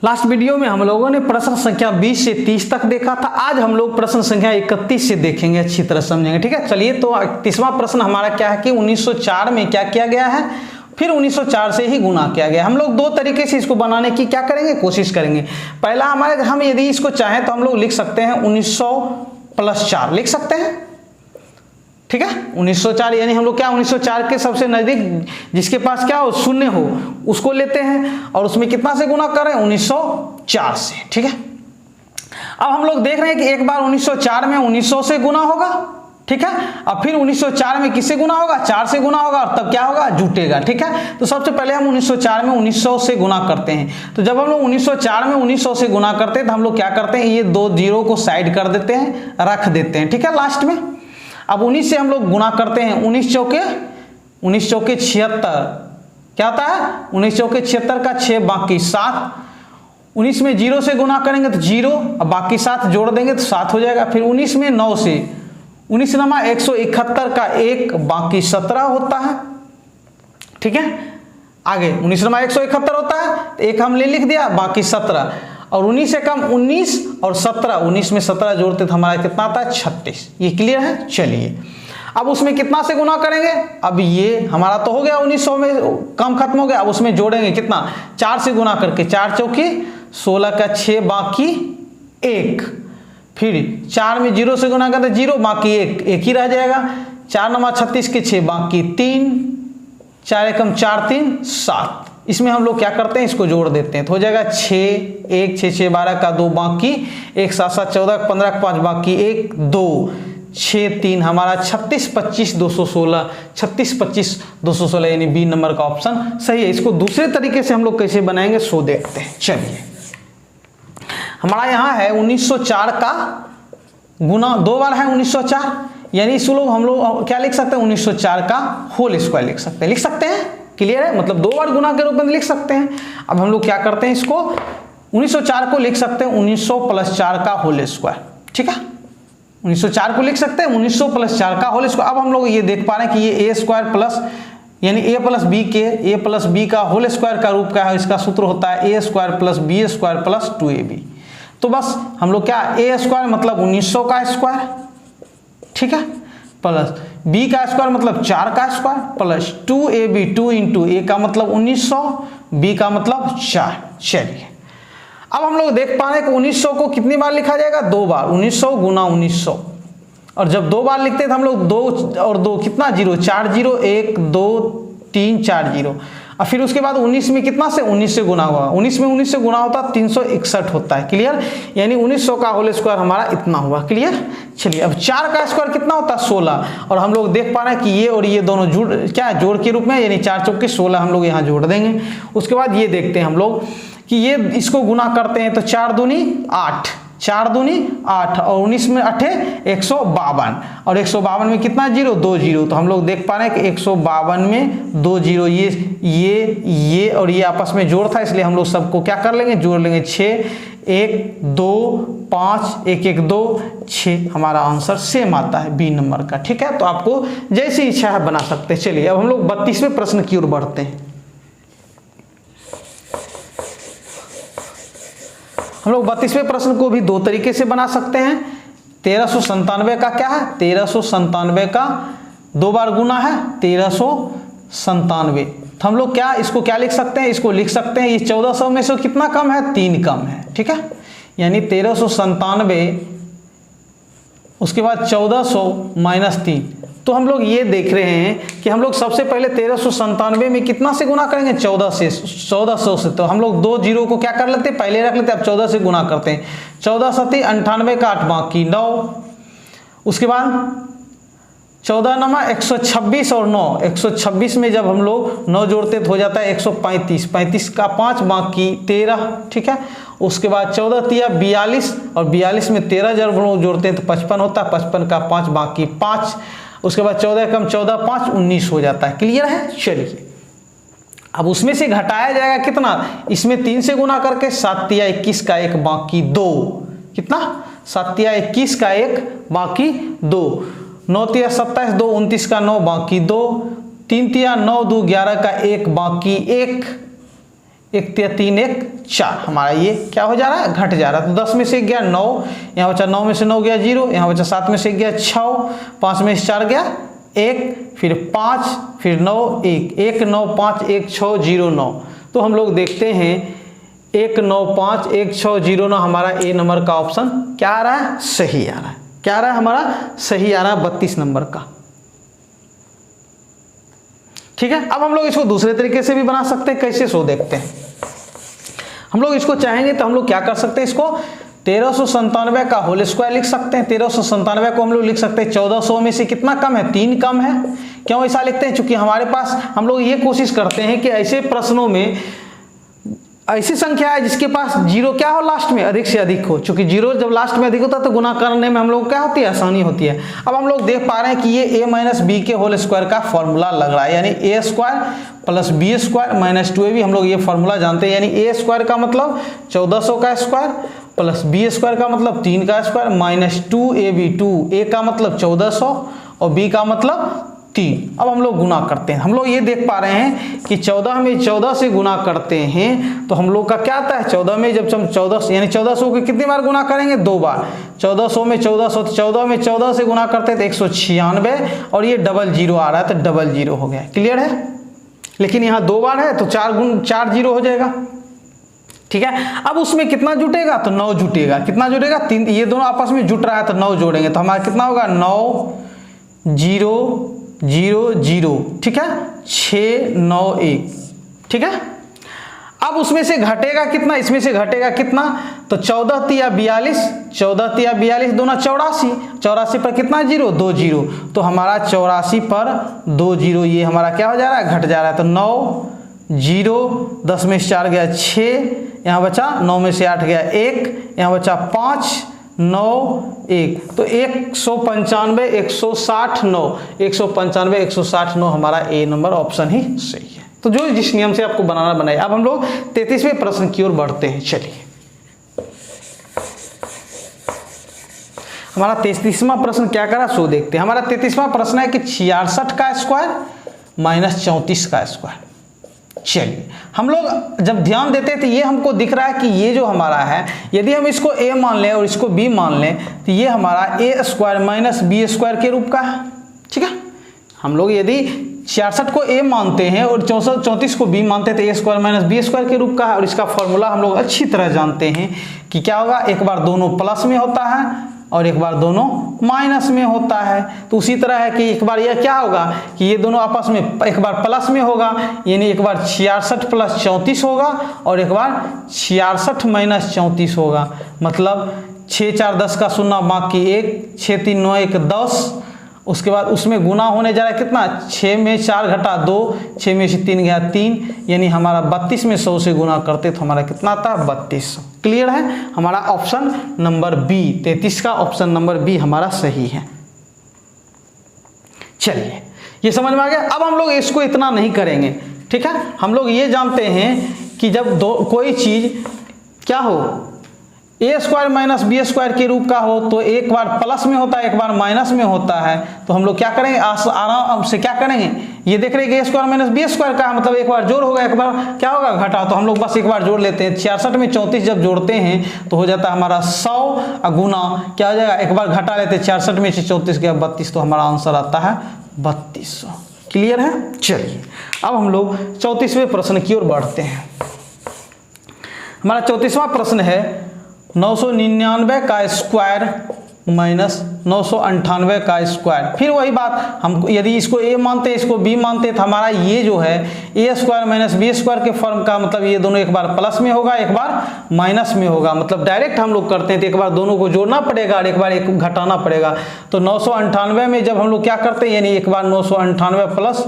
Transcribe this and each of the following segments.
Last video में हम लोगों ने प्रश्न संख्या 20 से 30 तक देखा था। आज हम लोग प्रश्न संख्या 31 से देखेंगे, अच्छी तरह समझेंगे। ठीक है, चलिए। तो 31वां प्रश्न हमारा क्या है कि 1904 में क्या किया गया है, फिर 1904 से ही गुना किया गया। हम लोग दो तरीके से इसको बनाने की क्या करेंगे, कोशिश करेंगे। पहला हमारे, हम यदि इसको चाहें तो हम लोग लिख सकते हैं 1900 + 4 लिख सकते हैं। ठीक है, 1904 यानी हम लोग क्या 1904 के सबसे नजदीक जिसके पास क्या हो, शून्य हो, उसको लेते हैं और उसमें कितना से गुना कर रहे हैं, 1904 से। ठीक है, अब हम लोग देख रहे हैं कि एक बार 1904 में 1900 से गुना होगा। ठीक है, अब फिर 1904 में किससे गुना होगा, 4 से गुना होगा, और तब क्या होगा, जुटेगा। ठीक है, तो सबसे पहले हम 1904 में 1900 से गुना करते हैं। तो जब हम लोग 1904 में 1900 से गुना करते हैं तो हम लोग क्या करते हैं, ये दो जीरो को साइड कर देते हैं, रख देते हैं। ठीक है, लास्ट में अब 19 से हम लोग गुना करते हैं। 19 चौके 76, क्या होता है, 19 चौके 76 का 6 बाकी 7। 19 में 0 से गुना करेंगे तो 0, अब बाकी 7 जोड़ देंगे तो 7 हो जाएगा। फिर 19 में 9 से 19 नमा 171 का 1 बाकी 17 होता है। ठीक है, आगे 19 नमा 171 होता है तो 1 हमने लिख दिया, बाकी 17, और 19 से कम 19 और 17, 19 में 17 जोड़ते तो हमारा कितना आता है, 36। ये क्लियर है। चलिए, अब उसमें कितना से गुना करेंगे, अब ये हमारा तो हो गया 1900 में कम खत्म हो गया। अब उसमें जोड़ेंगे कितना, 4 से गुना करके, 4 चौकी 16 का 6 बाकी 1। फिर 4 में 0 से गुना करते 0 बाकी 1 ही रह जाएगा। 4 नमा 36 के 6 बाकी 3, 4 एकम 4 3 7। इसमें हम लोग क्या करते हैं, इसको जोड़ देते हैं तो हो जाएगा 6 1 6 6 12 का 2 बाकी 1 7 7 14 15 का 5 बाकी 1 2 6 3 हमारा 36 25 216, 36 25 216 यानी बी नंबर का ऑप्शन सही है। इसको दूसरे तरीके से हम लोग कैसे बनाएंगे सो देखते हैं। चलिए, हमारा यहाँ है 1904 का गुना 2 बार है 1904, यानी इसको लोग हम लोग क्या लिख सकते हैं, 1904 का होल स्क्वायर लिख सकते हैं। लिख सकते हैं, क्लियर है, मतलब 2 बार गुना के रूप में लिख सकते हैं। अब हम लोग क्या करते हैं, इसको 1904 को लिख सकते हैं 1900 + 4 का होल स्क्वायर। ठीक है, 1904 को लिख सकते हैं 1900 + 4 का होल स्क्वायर। अब हम लोग ये देख पा रहे हैं कि ये a² प्लस यानी a + b का होल स्क्वायर का रूप क्या है, इसका सूत्र होता है a² + b² + 2ab। तो बस हम लोग क्या, a² मतलब 1900 का स्क्वायर, ठीक है, प्लस b का स्क्वायर मतलब 4 का स्क्वायर, प्लस 2ab 2 × a का मतलब 1900, b का मतलब 4। चलिए, अब हम लोग देख पा रहे हैं कि 1900 को कितनी बार लिखा जाएगा, 2 बार, 1900 × 1900। और जब 2 बार लिखते हैं तो हम लोग 2 और 2 कितना, 0, 4 0 1 2 3 4 0। और फिर उसके बाद 19 में कितना से 19 से गुना हुआ, 19 में 19 से गुना होता है 361 होता है। क्लियर, यानी 1900 का होल स्क्वायर हमारा इतना हुआ। क्लियर। चलिए, अब 4 का स्क्वायर कितना होता है, 16। और हम लोग देख पा रहे हैं कि ये और ये दोनों जोड़ के रूप में, यानी 4 चौके 16 हम लोग यहाँ जोड़ देंगे। उसके बाद ये देखते हैं हम लोग कि ये इसको गुना करते हैं तो 4 दूनी 8, 4 दूनी 8, और 19 में 8 152, और 152 में कितना 0, 2 0। तो हम लोग देख पा रहे हैं कि 152 में 2 0, ये और ये आपस में जोड़ था, इसलिए हम लोग सबको क्या कर लेंगे, जोड़ लेंगे। 6 1 2 5 1 1 2 6 हमारा आंसर सेम आता है बी नंबर का। ठीक है, तो आपको जैसी इच्छा है बना सकते हैं। चलिए, अब हम लोग 32वें प्रश्न की ओर बढ़ते हैं। हम लोग 32वें प्रश्न को भी 2 तरीके से बना सकते हैं। 1397 का क्या है, 1397 का 2 बार गुना है 1397। तो हम लोग क्या इसको क्या लिख सकते हैं, इसको लिख सकते हैं, ये 1400 में से कितना कम है, 3 कम है। ठीक है, यानी 1397, उसके बाद 1400 - 3। तो हम लोग ये देख रहे हैं कि हम लोग सबसे पहले 1397 में कितना से गुना करेंगे, 1400 से। तो हम लोग 2 0 को क्या कर लेते हैं, पहले रख लेते हैं, अब 14 से गुना करते हैं। 14 7 98 का 8 बाकी 9। उसके बाद 14 नमा 126 और 9, 126 में जब हम लोग 9 जोड़ते तो हो जाता है 135, 35 का 5 बाकी 13। ठीक है, उसके बाद 14 तिया 42, और 42 में 13 जब हम लोग जोड़ते हैं तो 55 होता है, 55 का 5 बाकी 5। उसके बाद 14 कम 14 5 19 हो जाता है। क्लियर है। चलिए, अब उसमें से घटाया जाएगा कितना, इसमें 3 से गुना करके 7 तिया 21 का 1 बाकी 2, कितना 7 तिया 21 का 1 बाकी 2, 9 तिया 27 2 29 का 9 बाकी 2, 3 तिया 9 2 11 का 1 बाकी 1, 1 3 1 4, हमारा ये क्या हो जा रहा है, घट जा रहा है। तो 10 में से 1 गया 9, यहाँ बचा 9 में से 9 गया 0, यहाँ बचा 7 में से 1 गया 6, 5 में से 4 गया 1, फिर 5, फिर 9 1, 1 9 5 1 6 0 9। तो हम लोग देखते हैं 1 9 5 1 6 0 9 हमारा ए नंबर का ऑप्शन क्या आ रहा है, सही आ रहा है। क्या आ रहा है, हमारा सही आ रहा है 32 नंबर का। ठीक है, अब हम लोग इसको दूसरे तरीके से भी बना सकते हैं, कैसे सो देखते हैं। हम लोग इसको चाहेंगे तो हम लोग क्या कर सकते हैं, इसको 1397 का होल स्क्वायर लिख सकते हैं। 1397 को हम लोग लिख सकते हैं 1400 में से कितना कम है, 3 कम है। क्यों ऐसा लिखते हैं, क्योंकि हमारे पास हम लोग ये कोशिश करते हैं कि ऐसे प्रश्नों में ऐसी संख्या है जिसके पास 0 क्या हो, लास्ट में अधिक से अधिक हो। क्योंकि 0 जब लास्ट में अधिक होता है तो गुना करने में हम लोग क्या होती है, आसानी होती है। अब हम लोग देख पा रहे हैं कि ये a माइनस बी के होल स्क्वायर का फॉर्मूला लग रहा है, यानी a square plus B square minus 2ab। हम लोग ये फॉर्मूला जानते हैं, यानी a स्क्वायर का मतलब 1400 का स्क्वायर प्लस बी स्क्वायर का मतलब 3 का स्क्वायर माइनस 2ab। 2a का मतलब 1400 और b का मतलब 3। अब हम लोग गुना करते हैं। हम लोग ये देख पा रहे हैं कि 14 में 14 से गुना करते हैं तो हम लोग का क्या आता है, 14 में जब हम 14 यानी 1400 को कितनी बार गुना करेंगे, 2 बार। 1400 में 1400, 14 में 14 से गुना करते हैं तो 196, और ये डबल 0 आ रहा है तो डबल 0 हो गया। क्लियर है, लेकिन यहाँ 2 बार है तो 4 0 हो जाएगा। ठीक है, अब उसमें कितना जुटेगा, तो 9 जुटेगा। कितना जुटेगा, 3, ये दोनों आपस में जुट रहा है तो 9 जोड़ेंगे तो हमारा कितना होगा, 9 0 0 0। ठीक है, 6 9 1। ठीक है, अब उसमें से घटेगा कितना, इसमें से घटेगा कितना, तो 14 तिया 42, 14 तिया 42 दोनों 84, 84 पर कितना 0, 2 0। तो हमारा 84 पर 2 0 ये हमारा क्या हो जा रहा है, घट जा रहा है। तो 9 0, 10 में से 4 गया 6, यहाँ बचा 9 में से 8 गया 1, यहाँ बचा 5 9 1। तो 195 160 9, 195 160 9 हमारा ए नंबर ऑप्शन ही सही है। तो जो जिस नियम से आपको बनाना बनाए। अब हम लोग 33वें प्रश्न की ओर बढ़ते हैं। चलिए, हमारा 33वां प्रश्न क्या करा सो देखते हैं। हमारा 33वां प्रश्न है कि 66 का स्क्वायर माइनस 34 का स्क्वायर। चलिए, हम लोग जब ध्यान देते हैं तो ये हमको दिख रहा है कि ये जो हमारा है, यदि हम इसको a मान लें और इसको b मान लें तो ये हमारा a square minus B square के रूप का है। ठीक है, हम लोग यदि 66 को a मानते हैं और 34 को b मानते हैं तो a square minus B square के रूप का है। और इसका फॉर्मूला हम लोग अच्छी तरह जानते हैं कि क्या होगा, एक बार दोनों प्लस में होता है और एक बार दोनों माइनस में होता है। तो उसी तरह है कि एक बार यह क्या होगा कि ये दोनों आपस में एक बार प्लस में होगा, यानी एक बार 66 प्लस 34 होगा और एक बार 66 माइनस 34 होगा। मतलब 6 4 10 का शून्य बाकी 1, 6 3 9 1 10। उसके बाद उसमें गुना होने जा रहा है कितना, 6 में 4 घटा 2, 6 में से 3 गया 3, यानी हमारा 32 में 100 से गुना करते तो हमारा कितना आता है, 3200। क्लियर है, हमारा ऑप्शन नंबर बी 33 का ऑप्शन नंबर बी हमारा सही है। चलिए, ये समझ में आ गया। अब हम लोग इसको इतना नहीं करेंगे। ठीक है, हम लोग ये जानते हैं कि जब कोई चीज क्या हो, ए स्क्वायर माइनस बी स्क्वायर के रूप का हो तो एक बार प्लस में होता है एक बार माइनस में होता है। तो हम लोग क्या करेंगे, आराम से क्या करेंगे, ये देख रहे हैं कि ए स्क्वायर माइनस बी स्क्वायर का मतलब एक बार जोड़ होगा एक बार क्या होगा, घटा। तो हम लोग बस एक बार जोड़ लेते हैं। 66 में 34 जब जोड़ते हैं तो हो जाता है हमारा 100 गुना क्या हो जाएगा, एक बार घटा लेते हैं 66 में से 34 गया 32, तो हमारा आंसर आता है 3200। क्लियर है। चलिए, अब हम लोग 34वें प्रश्न की ओर बढ़ते हैं। हमारा 34वां प्रश्न है 999 का स्क्वायर माइनस 998 का स्क्वायर। फिर वही बात, हम यदि इसको a मानते हैं इसको b मानते हैं तो हमारा ये जो है a square minus B square के फॉर्म का मतलब ये दोनों एक बार प्लस में होगा एक बार माइनस में होगा। मतलब डायरेक्ट हम लोग करते हैं तो एक बार दोनों को जोड़ना पड़ेगा और एक बार एक घटाना पड़ेगा। तो 998 में जब हम लोग क्या करते हैं, यानी एक बार 998 प्लस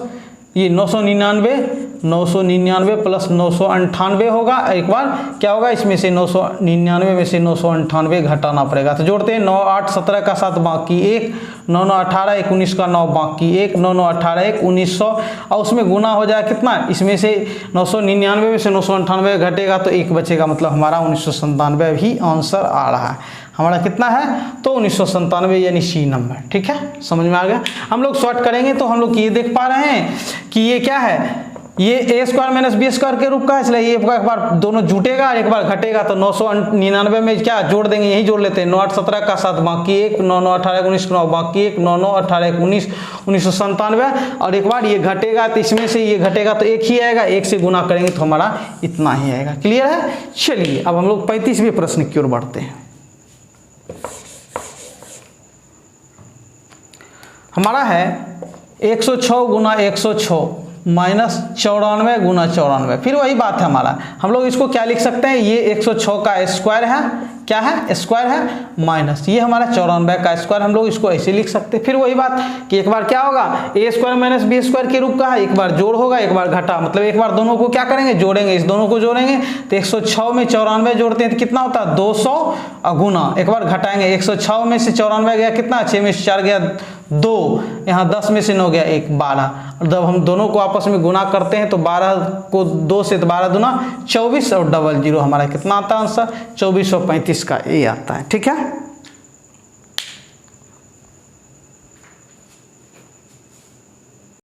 ये 999 प्लस 998 होगा, एक बार क्या होगा इसमें से 999 में से 998 घटाना पड़ेगा। तो जोड़ते हैं 9 8 17 का 7 बाकी 1, 9 9 18 1 19 का 9 बाकी 1, 9 9 18 1 1900 और उसमें गुना हो जाए कितना, इसमें से 999 में से 998 घटेगा तो 1 बचेगा। मतलब हमारा 1997 भी आंसर आ रहा है। हमारा कितना है तो 1997 यानी सी नंबर। ठीक है, समझ में आ गया। हम लोग शॉर्ट करेंगे तो हम लोग ये देख पा रहे हैं कि ये क्या है, ये ए स्क्वायर माइनस बी स्क्वायर के रूप का है, इसलिए ये एक बार दोनों जुटेगा, एक बार घटेगा, तो 999 में क्या जोड़ देंगे, यही जोड़ लेते हैं, 9 8 17 का 7 बाकी 1, 9 9 18 19 9 बाकी 1, 9 9 18 19 1997, और एक बार ये घटेगा तो इसमें से ये घटेगा तो एक ही आएगा, एक से गुना करेंगे तो हमारा इतना ही आएगा। क्लियर है? चलिए अब हम लोग 35वें प्रश्न की ओर बढ़ते हैं। हमारा है 106 गुना 106 माइनस 94 गुना 94। फिर वही बात है हमारा, हम लोग इसको क्या लिख सकते हैं, ये 106 का स्क्वायर है, क्या है, स्क्वायर है, माइनस ये हमारा 94 का स्क्वायर, हम लोग इसको ऐसे लिख सकते हैं। फिर वही बात कि एक बार क्या होगा, ए स्क्वायर माइनस बी स्क्वायर के रूप का है, एक बार जोड़ होगा, एक बार घटा, मतलब एक बार दोनों को क्या करेंगे, जोड़ेंगे, इस दोनों को जोड़ेंगे तो 106 में 94 जोड़ते हैं तो कितना होता है 200 गुना, एक बार घटाएंगे, 106 में से 94 गया कितना, 6 में से 4 गया 2, यहाँ 10 में से 9 गया 1, 12, और जब हम दोनों को आपस में गुना करते हैं तो 12 को 2 से, तो 12 दूना 24 और 00 हमारा कितना आता है आंसर, 2435 का ये आता है। ठीक है।